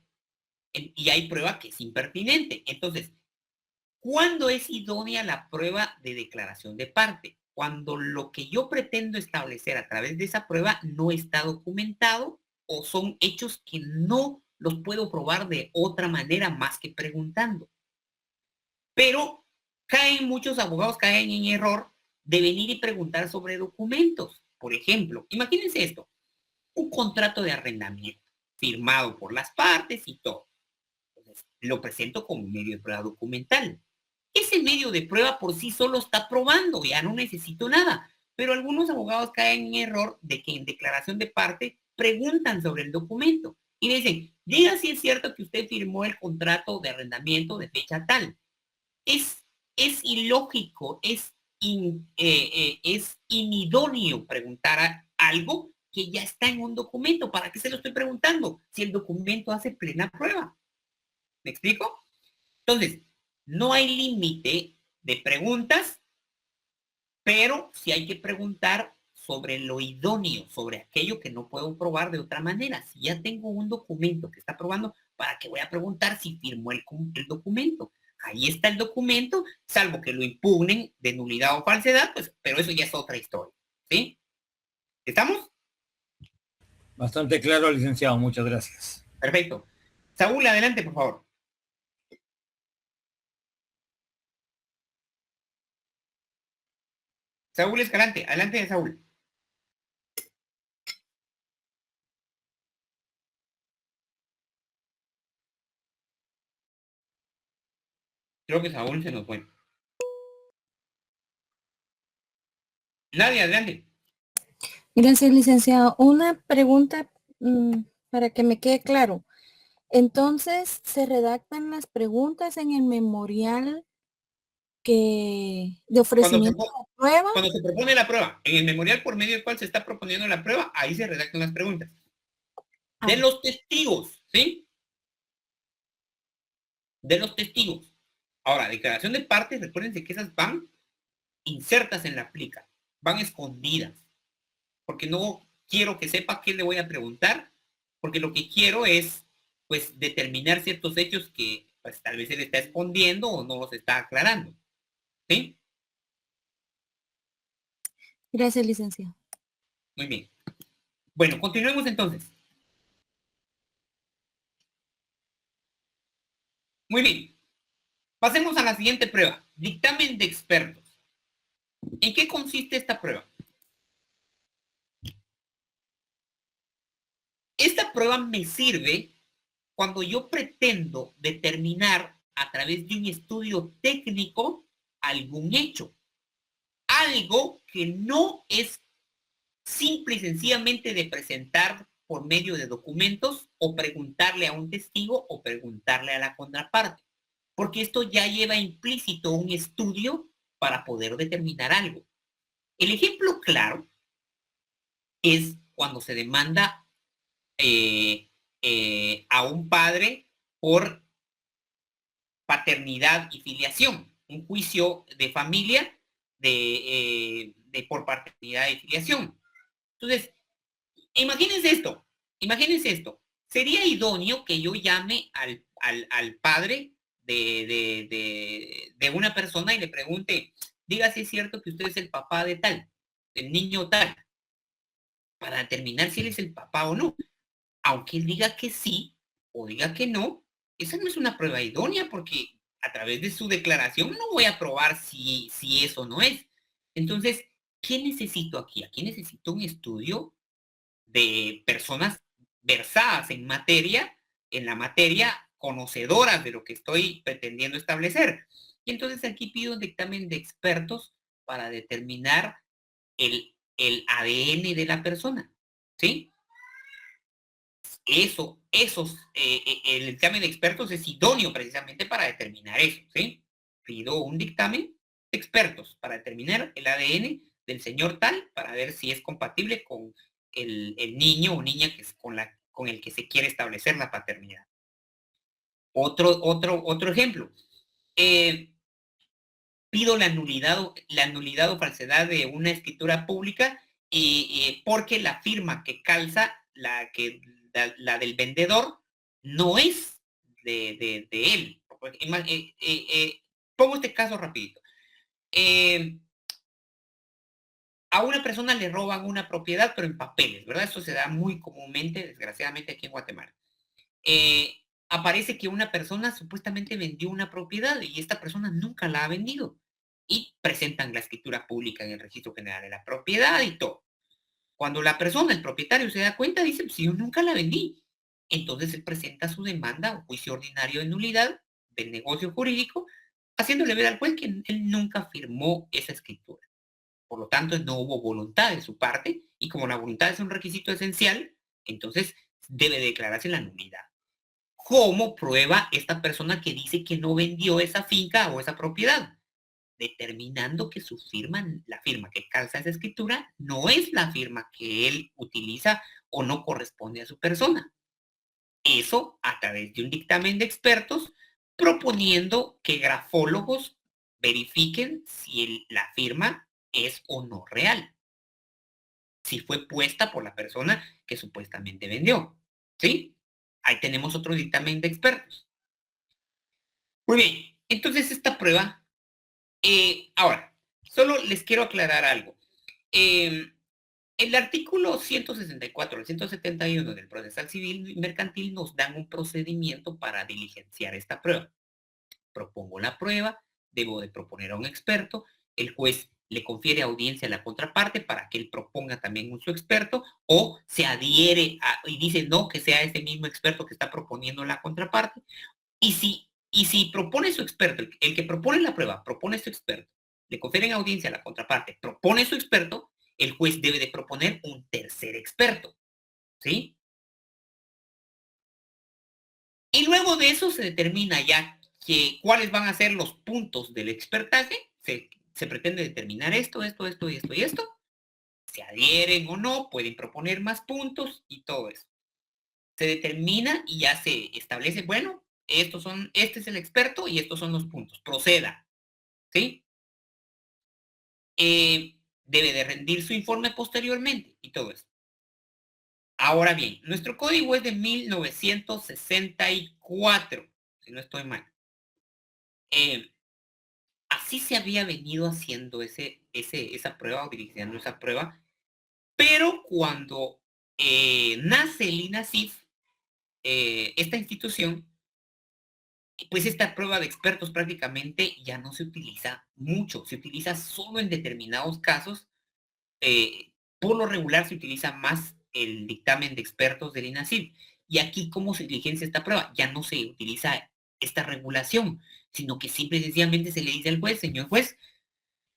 Y hay prueba que es impertinente. Entonces, ¿cuándo es idónea la prueba de declaración de parte? Cuando lo que yo pretendo establecer a través de esa prueba no está documentado o son hechos que no los puedo probar de otra manera más que preguntando. Pero muchos abogados caen en error de venir y preguntar sobre documentos. Por ejemplo, imagínense esto, un contrato de arrendamiento firmado por las partes y todo. Entonces, lo presento como medio de prueba documental. Ese medio de prueba por sí solo está probando, ya no necesito nada. Pero algunos abogados caen en error de que en declaración de parte preguntan sobre el documento y dicen, diga si es cierto que usted firmó el contrato de arrendamiento de fecha tal. Es ilógico, es inidóneo preguntar algo que ya está en un documento. ¿Para qué se lo estoy preguntando? Si el documento hace plena prueba. ¿Me explico? Entonces, no hay límite de preguntas, pero sí hay que preguntar sobre lo idóneo, sobre aquello que no puedo probar de otra manera. Si ya tengo un documento que está probando, ¿para qué voy a preguntar si firmó el documento? Ahí está el documento, salvo que lo impugnen de nulidad o falsedad, pues, pero eso ya es otra historia. ¿Sí? ¿Estamos? Bastante claro, licenciado. Muchas gracias. Perfecto. Saúl, adelante, por favor. Saúl Escalante, adelante, Saúl. Creo que Saúl se nos fue. Nadia, adelante. Gracias, licenciado. Una pregunta para que me quede claro. Entonces, ¿se redactan las preguntas en el memorial de ofrecimiento de prueba? Cuando se propone la prueba, en el memorial por medio del cual se está proponiendo la prueba, ahí se redactan las preguntas. De los testigos, ¿sí? De los testigos. Ahora, declaración de partes, recuérdense que esas van insertas en la plica, van escondidas, porque no quiero que sepa qué le voy a preguntar, porque lo que quiero es, pues, determinar ciertos hechos que, pues, tal vez él está escondiendo o no los está aclarando, ¿sí? Gracias, licenciado. Muy bien. Bueno, continuemos entonces. Muy bien. Pasemos a la siguiente prueba. Dictamen de expertos. ¿En qué consiste esta prueba? Esta prueba me sirve cuando yo pretendo determinar a través de un estudio técnico algún hecho. Algo que no es simple y sencillamente de presentar por medio de documentos o preguntarle a un testigo o preguntarle a la contraparte. Porque esto ya lleva implícito un estudio para poder determinar algo. El ejemplo claro es cuando se demanda a un padre por paternidad y filiación, un juicio de familia por paternidad y filiación. Entonces, imagínense esto, sería idóneo que yo llame al padre de una persona y le pregunte, diga si es cierto que usted es el papá de tal. el niño tal, para determinar si él es el papá o no. Aunque él diga que sí o diga que no, esa no es una prueba idónea porque a través de su declaración no voy a probar si es o no es. Entonces, ¿qué necesito aquí? Aquí necesito un estudio de personas versadas en la materia, conocedoras de lo que estoy pretendiendo establecer. Y entonces aquí pido un dictamen de expertos para determinar el ADN de la persona, ¿sí? El dictamen de expertos es idóneo precisamente para determinar eso, ¿sí? Pido un dictamen de expertos para determinar el ADN del señor tal, para ver si es compatible con el niño o niña que es con el que se quiere establecer la paternidad. Otro ejemplo. Pido la nulidad o falsedad de una escritura pública porque la firma que calza, la del vendedor, no es de él. Pongo este caso rapidito. A una persona le roban una propiedad, pero en papeles, ¿verdad? Eso se da muy comúnmente, desgraciadamente, aquí en Guatemala. Aparece que una persona supuestamente vendió una propiedad y esta persona nunca la ha vendido. Y presentan la escritura pública en el registro general de la propiedad y todo. Cuando la persona, el propietario, se da cuenta, dice, pues yo nunca la vendí. Entonces él presenta su demanda o juicio ordinario de nulidad del negocio jurídico, haciéndole ver al juez que él nunca firmó esa escritura. Por lo tanto, no hubo voluntad de su parte, y como la voluntad es un requisito esencial, entonces debe declararse la nulidad. ¿Cómo prueba esta persona que dice que no vendió esa finca o esa propiedad? Determinando que su firma, la firma que calza esa escritura, no es la firma que él utiliza o no corresponde a su persona. Eso a través de un dictamen de expertos proponiendo que grafólogos verifiquen si la firma es o no real. Si fue puesta por la persona que supuestamente vendió. ¿Sí? Ahí tenemos otro dictamen de expertos. Muy bien, entonces esta prueba. Ahora, solo les quiero aclarar algo. El artículo 164 al 171 del Procesal Civil y Mercantil nos dan un procedimiento para diligenciar esta prueba. Propongo la prueba, debo de proponer a un experto, el juez le confiere audiencia a la contraparte para que él proponga también su experto, o se adhiere y dice no, que sea ese mismo experto que está proponiendo la contraparte. Y si propone su experto, el que propone la prueba, propone su experto, le confieren audiencia a la contraparte, propone su experto, el juez debe de proponer un tercer experto, ¿sí? Y luego de eso se determina ya cuáles van a ser los puntos del expertaje, se pretende determinar esto y esto, se adhieren o no, pueden proponer más puntos y todo eso. Se determina y ya se establece, bueno, este es el experto y estos son los puntos, proceda, ¿sí? Debe de rendir su informe posteriormente y todo eso. Ahora bien, nuestro código es de 1964, si no estoy mal. Así se había venido haciendo esa prueba, o dirigiendo esa prueba, pero cuando nace el INASIF, esta institución, pues esta prueba de expertos prácticamente ya no se utiliza mucho, se utiliza solo en determinados casos. Por lo regular se utiliza más el dictamen de expertos del INASIF. Y aquí, ¿cómo se diligencia esta prueba? Ya no se utiliza esta regulación, sino que simple y sencillamente se le dice al juez, señor juez,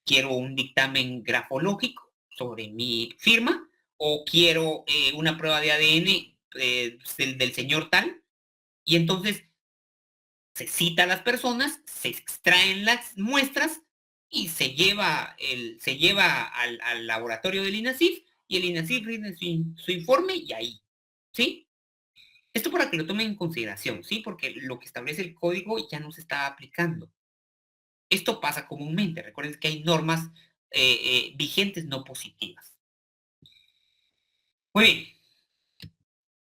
quiero un dictamen grafológico sobre mi firma, o quiero una prueba de ADN del señor tal, y entonces se cita a las personas, se extraen las muestras y se lleva al laboratorio del INASIF y el INASIF rinde su informe y ahí, ¿sí? Esto para que lo tomen en consideración, ¿sí? Porque lo que establece el código ya no se está aplicando. Esto pasa comúnmente. Recuerden que hay normas vigentes no positivas. Muy bien.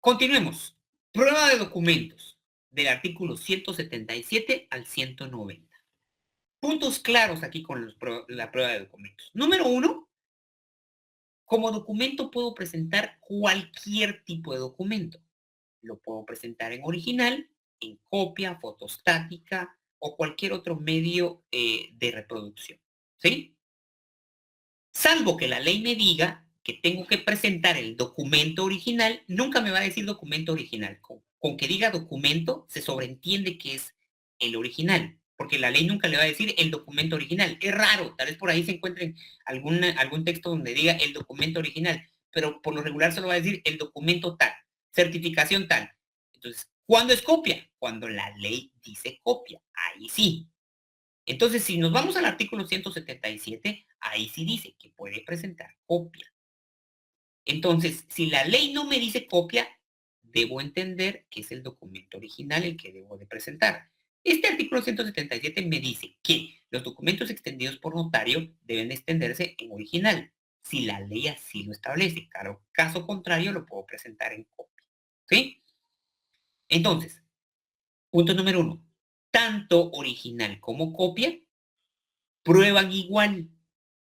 Continuemos. Prueba de documentos del artículo 177 al 190. Puntos claros aquí con la prueba de documentos. Número 1, Como documento puedo presentar cualquier tipo de documento. Lo puedo presentar en original, en copia, fotostática o cualquier otro medio de reproducción. ¿Sí? Salvo que la ley me diga que tengo que presentar el documento original, nunca me va a decir documento original. Con que diga documento, se sobreentiende que es el original, porque la ley nunca le va a decir el documento original. Es raro, tal vez por ahí se encuentren algún texto donde diga el documento original, pero por lo regular solo va a decir el documento tal, certificación tal. Entonces, ¿cuándo es copia? Cuando la ley dice copia, ahí sí. Entonces, si nos vamos al artículo 177, ahí sí dice que puede presentar copia. Entonces, si la ley no me dice copia, debo entender que es el documento original el que debo de presentar. Este artículo 177 me dice que los documentos extendidos por notario deben extenderse en original, si la ley así lo establece. Claro, caso contrario, lo puedo presentar en copia. ¿Sí? Entonces, punto número 1. Tanto original como copia prueban igual.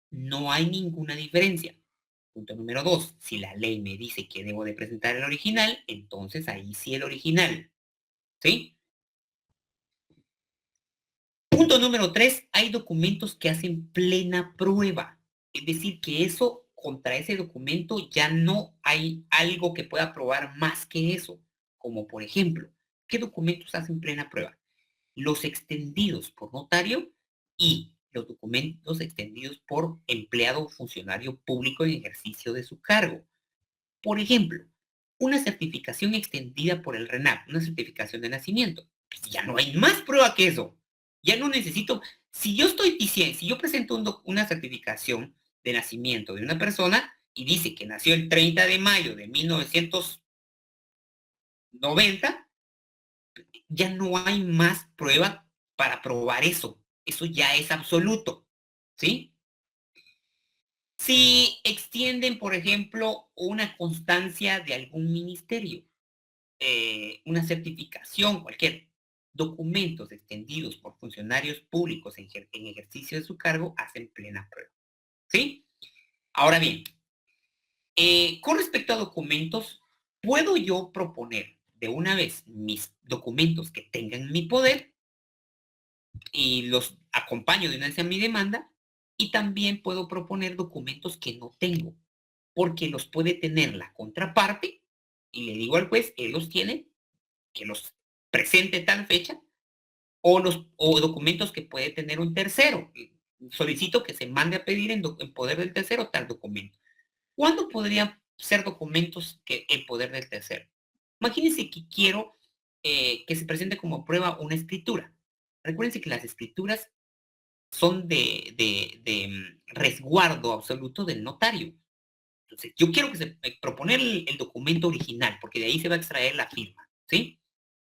No hay ninguna diferencia. Punto número 2. Si la ley me dice que debo de presentar el original, entonces ahí sí el original. ¿Sí? Punto número 3. Hay documentos que hacen plena prueba. Es decir, que eso, contra ese documento, ya no hay algo que pueda probar más que eso. Como por ejemplo, ¿qué documentos hacen plena prueba? Los extendidos por notario y los documentos extendidos por empleado o funcionario público en ejercicio de su cargo. Por ejemplo, una certificación extendida por el RENAP, una certificación de nacimiento. Pues ya no hay más prueba que eso. Ya no necesito, si yo estoy diciendo, si yo presento una certificación de nacimiento de una persona y dice que nació el 30 de mayo de 1990, ya no hay más prueba para probar eso. Eso ya es absoluto, ¿sí? Si extienden, por ejemplo, una constancia de algún ministerio, una certificación, cualquier documentos extendidos por funcionarios públicos en ejercicio de su cargo, hacen plena prueba, ¿sí? Ahora bien, con respecto a documentos, ¿puedo yo proponer de una vez mis documentos que tengan mi poder y los acompaño de una vez a mi demanda? Y también puedo proponer documentos que no tengo, porque los puede tener la contraparte y le digo al juez, él los tiene, que los presente tal fecha, o documentos que puede tener un tercero. Solicito que se mande a pedir en poder del tercero tal documento. ¿Cuándo podrían ser documentos que en poder del tercero? Imagínense que quiero que se presente como prueba una escritura. Recuérdense que las escrituras son de resguardo absoluto del notario. Entonces, yo quiero que se proponer el documento original, porque de ahí se va a extraer la firma, ¿sí?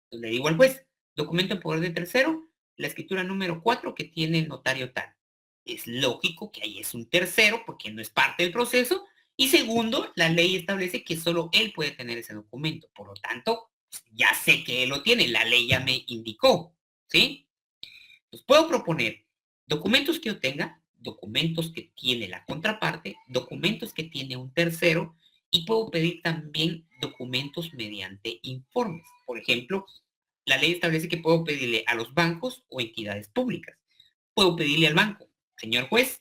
Entonces, le digo al juez, documento en poder de tercero, la escritura número 4 que tiene el notario tal. Es lógico que ahí es un tercero, porque no es parte del proceso, y segundo, la ley establece que solo él puede tener ese documento. Por lo tanto, ya sé que él lo tiene, la ley ya me indicó, ¿sí? Entonces, puedo proponer documentos que yo tenga, documentos que tiene la contraparte, documentos que tiene un tercero, y puedo pedir también documentos mediante informes. Por ejemplo, la ley establece que puedo pedirle a los bancos o entidades públicas. Puedo pedirle al banco, señor juez,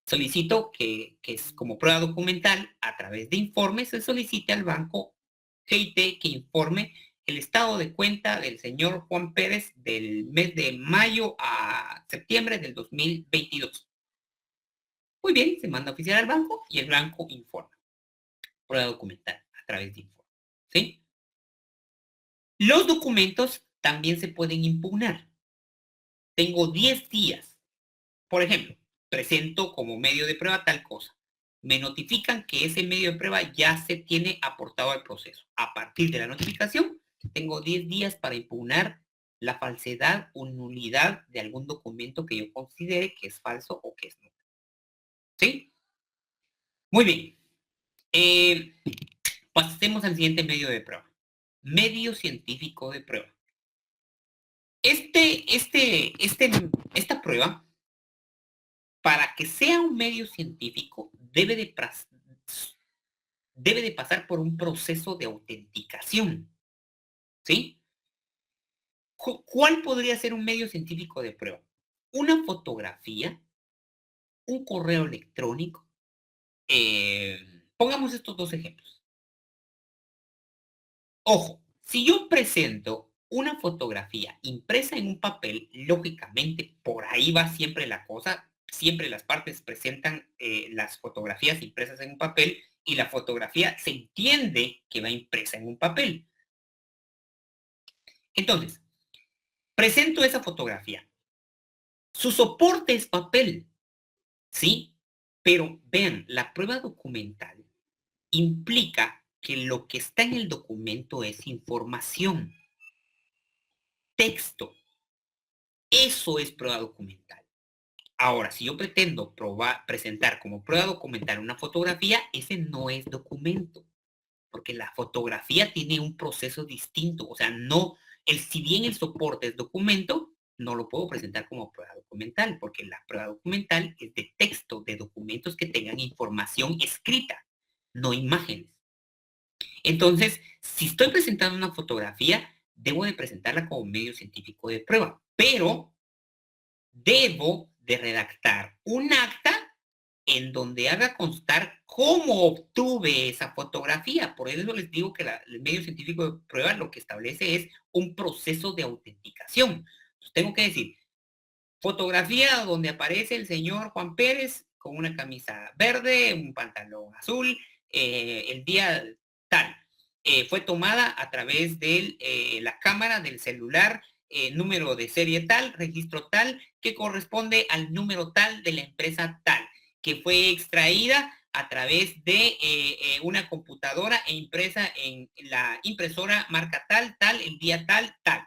solicito que es como prueba documental, a través de informes, se solicite al banco GIT que informe el estado de cuenta del señor Juan Pérez del mes de mayo a septiembre del 2022. Muy bien, se manda a oficial al banco y el banco informa. Prueba documental a través de informe. ¿Sí? Los documentos también se pueden impugnar. Tengo 10 días. Por ejemplo, presento como medio de prueba tal cosa. Me notifican que ese medio de prueba ya se tiene aportado al proceso. A partir de la notificación, tengo 10 días para impugnar la falsedad o nulidad de algún documento que yo considere que es falso o que es nulo. ¿Sí? Muy bien. Pasemos al siguiente medio de prueba. Medio científico de prueba. Esta prueba, para que sea un medio científico, debe de debe de pasar por un proceso de autenticación, ¿sí? ¿Cuál podría ser un medio científico de prueba? Una fotografía, un correo electrónico. Pongamos estos dos ejemplos. Ojo, si yo presento una fotografía impresa en un papel, lógicamente por ahí va siempre la cosa. Siempre las partes presentan las fotografías impresas en un papel y la fotografía se entiende que va impresa en un papel. Entonces, presento esa fotografía. Su soporte es papel, ¿sí? Pero vean, la prueba documental implica que lo que está en el documento es información, texto. Eso es prueba documental. Ahora, si yo pretendo presentar como prueba documental una fotografía, ese no es documento, porque la fotografía tiene un proceso distinto. O sea, no, si bien el soporte es documento, no lo puedo presentar como prueba documental, porque la prueba documental es de texto, de documentos que tengan información escrita, no imágenes. Entonces, si estoy presentando una fotografía, debo de presentarla como medio científico de prueba, pero debo de redactar un acta en donde haga constar cómo obtuve esa fotografía. Por eso les digo que el medio científico de prueba lo que establece es un proceso de autenticación. Entonces, tengo que decir, fotografía donde aparece el señor Juan Pérez con una camisa verde, un pantalón azul, el día tal. Fue tomada a través de la cámara del celular, número de serie tal, registro tal, que corresponde al número tal de la empresa tal, que fue extraída a través de una computadora e impresa en la impresora marca tal, tal, el día tal, tal.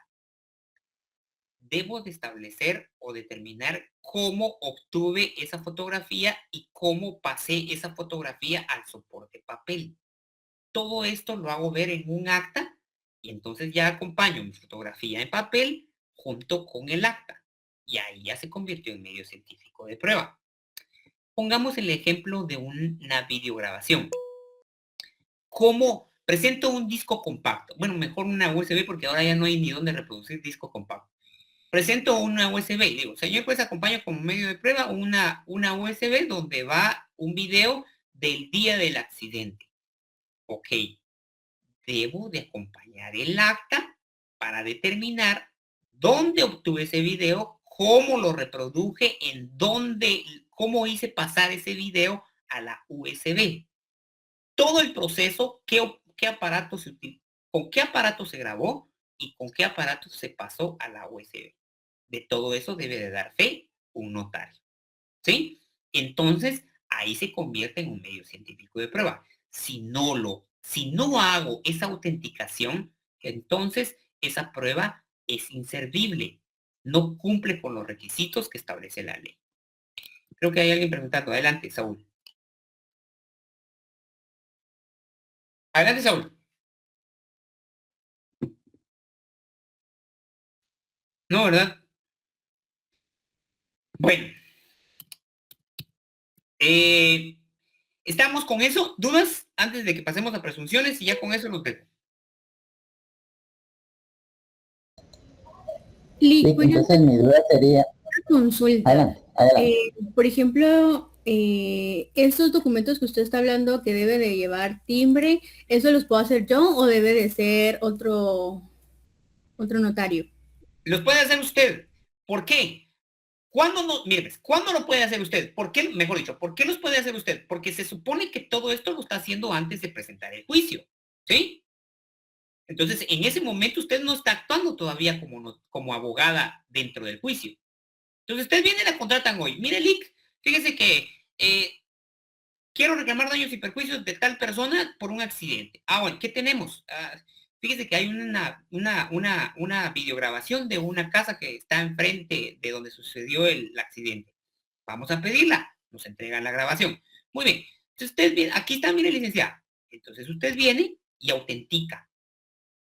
Debo de establecer o determinar cómo obtuve esa fotografía y cómo pasé esa fotografía al soporte papel. Todo esto lo hago ver en un acta y entonces ya acompaño mi fotografía en papel junto con el acta. Y ahí ya se convirtió en medio científico de prueba. Pongamos el ejemplo de una videograbación. ¿Cómo presento un disco compacto? Bueno, mejor una USB porque ahora ya no hay ni dónde reproducir disco compacto. Presento una USB y digo, señor, pues acompaña como medio de prueba una USB donde va un video del día del accidente. Ok, debo de acompañar el acta para determinar dónde obtuve ese video, cómo lo reproduje, cómo hice pasar ese video a la USB. Todo el proceso, qué aparato se utilizó, con qué aparato se grabó y con qué aparato se pasó a la USB. De todo eso debe de dar fe un notario, ¿sí? Entonces, ahí se convierte en un medio científico de prueba. Si no hago esa autenticación, entonces esa prueba es inservible. No cumple con los requisitos que establece la ley. Creo que hay alguien preguntando. Adelante, Saúl. Adelante, Saúl. No, ¿verdad? Bueno. ¿Estamos con eso? ¿Dudas? Antes de que pasemos a presunciones y ya con eso los dejo. Sí, entonces mi duda sería... Consulta. Adelante, adelante. Por ejemplo, estos documentos que usted está hablando que debe de llevar timbre, ¿eso los puedo hacer yo o debe de ser otro notario? Los puede hacer usted. ¿Por qué? ¿Cuándo no? Mire, ¿cuándo lo puede hacer usted? ¿Por qué? Mejor dicho, ¿por qué los puede hacer usted? Porque se supone que todo esto lo está haciendo antes de presentar el juicio, ¿sí? Entonces, en ese momento usted no está actuando todavía como abogada dentro del juicio. Entonces, usted viene y la contratan hoy. Mire, Lick, fíjese que quiero reclamar daños y perjuicios de tal persona por un accidente. Bueno, ¿qué tenemos? Fíjese que hay una videograbación de una casa que está enfrente de donde sucedió el accidente. Vamos a pedirla. Nos entregan la grabación. Muy bien. Entonces, usted viene, aquí está, mire, licenciada. Entonces, usted viene y autentica.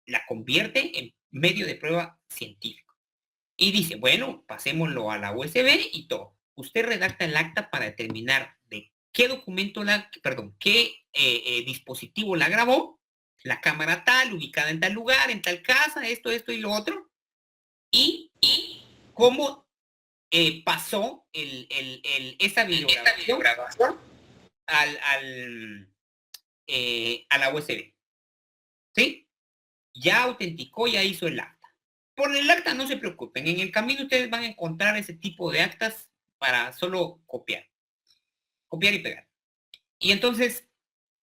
La convierte en medio de prueba científico. Y dice, bueno, pasémoslo a la USB y todo. Usted redacta el acta para determinar de qué documento qué dispositivo la grabó, la cámara tal, ubicada en tal lugar, en tal casa, esto y lo otro, y cómo pasó esa videograbación a la USB. ¿Sí? Ya autenticó, ya hizo el acta. Por el acta no se preocupen, en el camino ustedes van a encontrar ese tipo de actas para solo copiar y pegar. Y entonces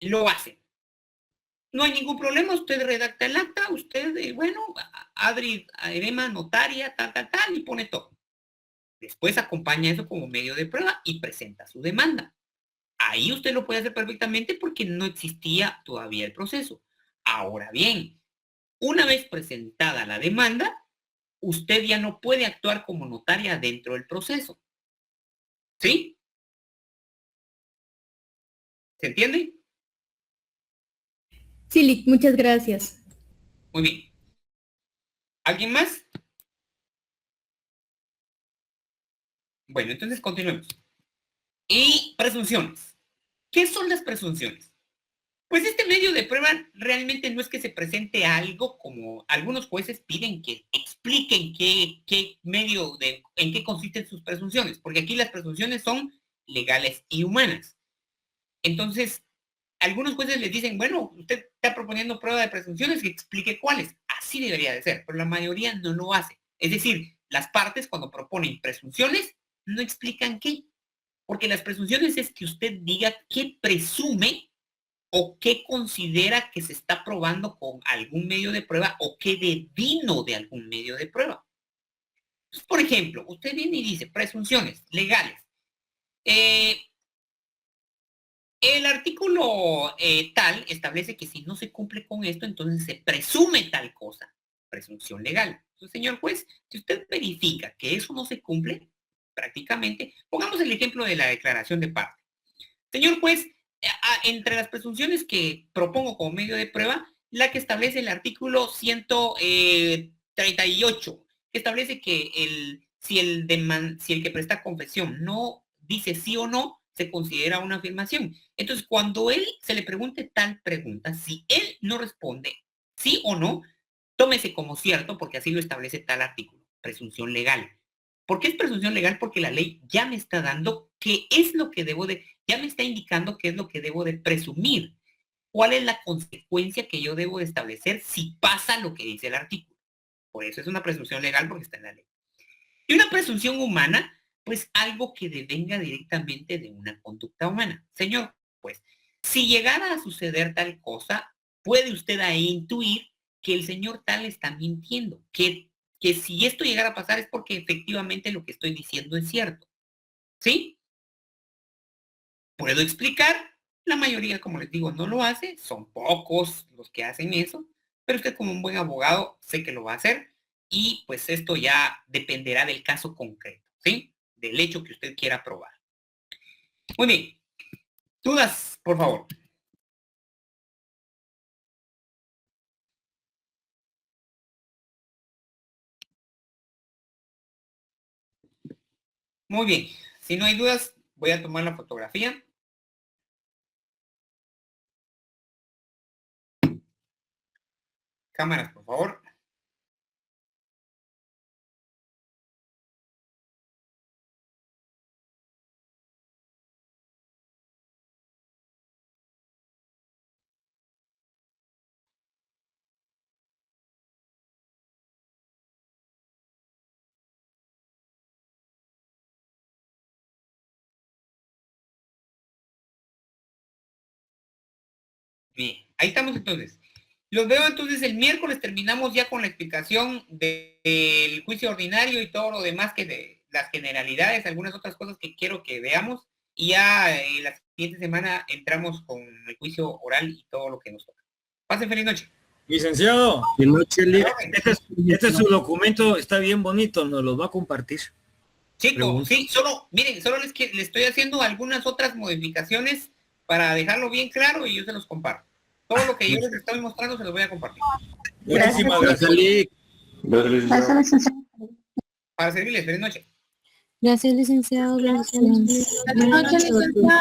lo hacen. No hay ningún problema, usted redacta el acta, usted, Adri Erema, notaria, tal, y pone todo. Después acompaña eso como medio de prueba y presenta su demanda. Ahí usted lo puede hacer perfectamente porque no existía todavía el proceso. Ahora bien, una vez presentada la demanda, usted ya no puede actuar como notaria dentro del proceso. ¿Sí? ¿Se entiende? Sí, Lick, muchas gracias. Muy bien. ¿Alguien más? Bueno, entonces continuemos. Y presunciones. ¿Qué son las presunciones? Pues este medio de prueba realmente no es que se presente algo como algunos jueces piden que expliquen en qué consisten sus presunciones, porque aquí las presunciones son legales y humanas. Entonces, algunos jueces les dicen, bueno, usted está proponiendo prueba de presunciones, que explique cuáles. Así debería de ser, pero la mayoría no lo hace. Es decir, las partes cuando proponen presunciones no explican qué. Porque las presunciones es que usted diga qué presume o qué considera que se está probando con algún medio de prueba o qué devino de algún medio de prueba. Entonces, por ejemplo, usted viene y dice presunciones legales. El artículo tal establece que si no se cumple con esto, entonces se presume tal cosa. Presunción legal. Entonces, señor juez, si usted verifica que eso no se cumple, prácticamente, pongamos el ejemplo de la declaración de parte. Señor juez, entre las presunciones que propongo como medio de prueba, la que establece el artículo 138, que establece que si el que presta confesión no dice sí o no, se considera una afirmación. Entonces, cuando él se le pregunte tal pregunta, si él no responde sí o no, tómese como cierto, porque así lo establece tal artículo, presunción legal. ¿Por qué es presunción legal? Porque la ley ya me está dando qué es lo que ya me está indicando qué es lo que debo de presumir. ¿Cuál es la consecuencia que yo debo de establecer si pasa lo que dice el artículo? Por eso es una presunción legal, porque está en la ley. Y una presunción humana, pues algo que devenga directamente de una conducta humana. Señor, pues, si llegara a suceder tal cosa, puede usted ahí intuir que el señor tal está mintiendo, que si esto llegara a pasar es porque efectivamente lo que estoy diciendo es cierto. ¿Sí? ¿Puedo explicar? La mayoría, como les digo, no lo hace. Son pocos los que hacen eso. Pero usted como un buen abogado sé que lo va a hacer. Y pues esto ya dependerá del caso concreto. ¿Sí? Del hecho que usted quiera probar. Muy bien. ¿Dudas, por favor? Muy bien. Si no hay dudas, voy a tomar la fotografía. Cámaras, por favor. Bien, ahí estamos entonces. Los veo entonces el miércoles, terminamos ya con la explicación del juicio ordinario y todo lo demás, que de las generalidades, algunas otras cosas que quiero que veamos, y ya la siguiente semana entramos con el juicio oral y todo lo que nos toca. Pasen feliz noche. Licenciado, este es su documento, está bien bonito, nos lo va a compartir. Chicos, sí, solo les estoy haciendo algunas otras modificaciones para dejarlo bien claro y yo se los comparto. Todo lo que yo les estoy mostrando se los voy a compartir. Buenísimas gracias. Gracias, licenciado. Para servirles, feliz noche. Gracias, licenciado. Buenas noches, licenciada.